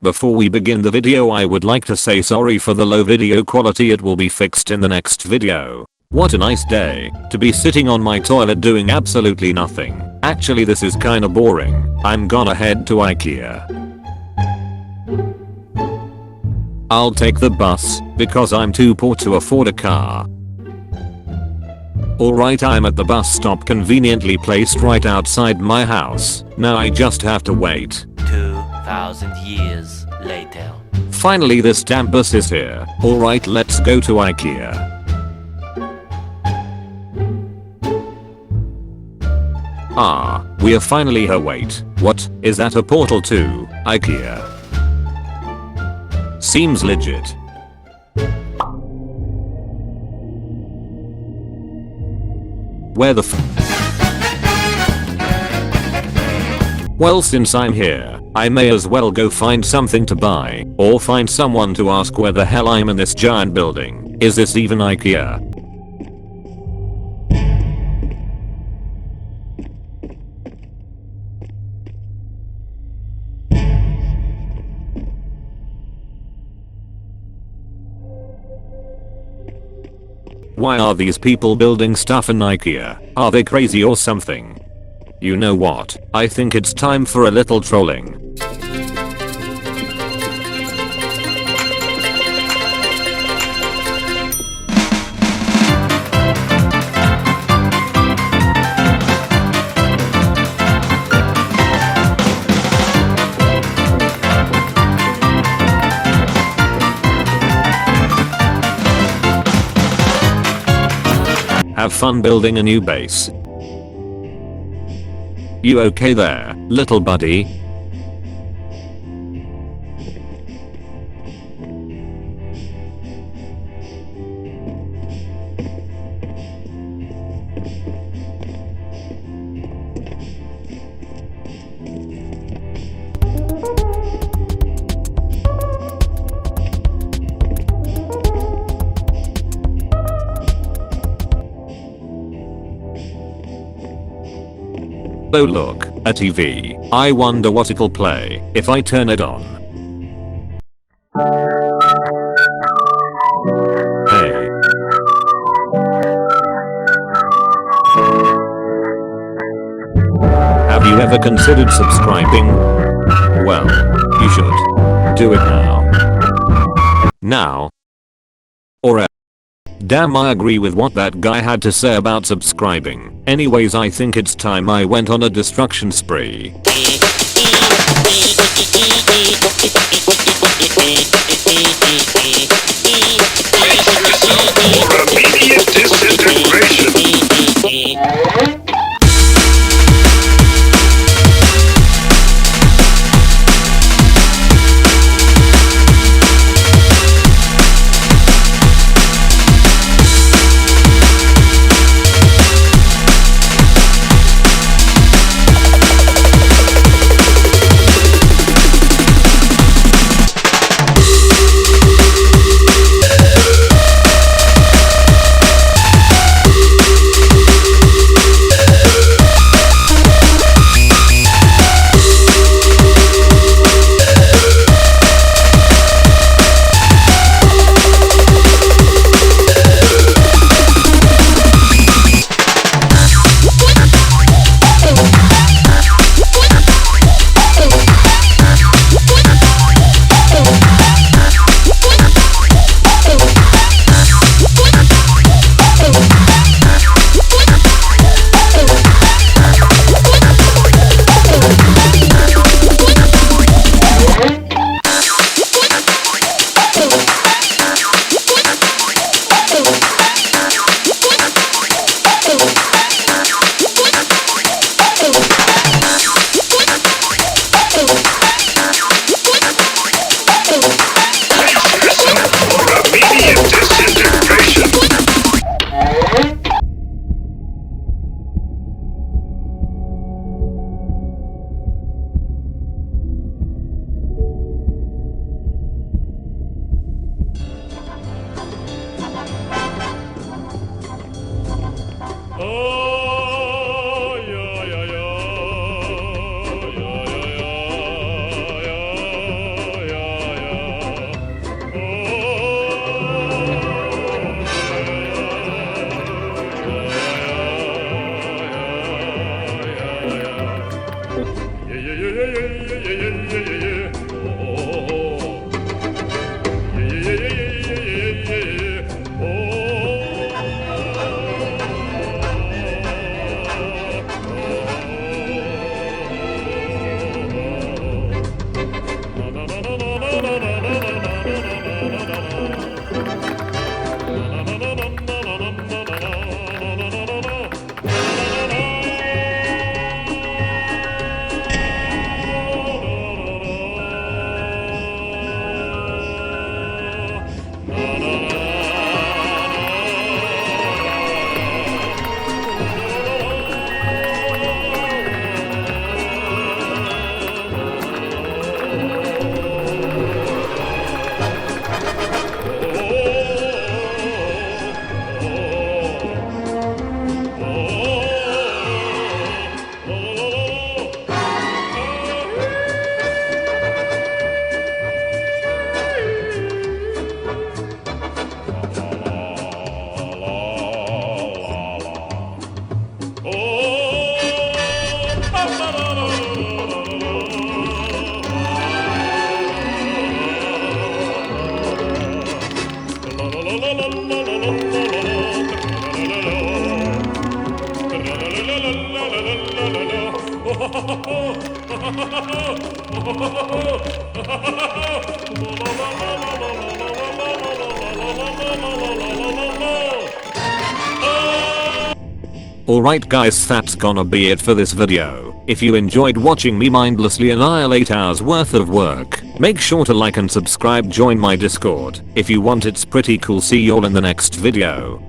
Before we begin the video, I would like to say sorry for the low video quality. It will be fixed in the next video. What a nice day to be sitting on my toilet doing absolutely nothing. Actually, this is kinda boring. I'm gonna head to IKEA. I'll take the bus because I'm too poor to afford a car. Alright, I'm at the bus stop conveniently placed right outside my house. Now I just have to wait. 2,000 years later. Finally, this damn bus is here. Alright, let's go to IKEA. Ah, we are finally here. Wait, what? Is that a portal to IKEA? Seems legit. Where the Well, since I'm here, I may as well go find something to buy, or find someone to ask where the hell I'm in this giant building. Is this even IKEA? Why are these people building stuff in IKEA? Are they crazy or something? You know what? I think it's time for a little trolling. Have fun building a new base. You okay there, little buddy? Oh look, a TV. I wonder what it'll play if I turn it on. Hey. Have you ever considered subscribing? Well, you should. Do it now. Now. Or else. Damn, I agree with what that guy had to say about subscribing. Anyways, I think it's time I went on a destruction spree. For immediate disintegration. Alright guys, that's gonna be it for this video. If you enjoyed watching me mindlessly annihilate hours worth of work, make sure to like and subscribe, join my Discord if you want, it's pretty cool. See y'all in the next video.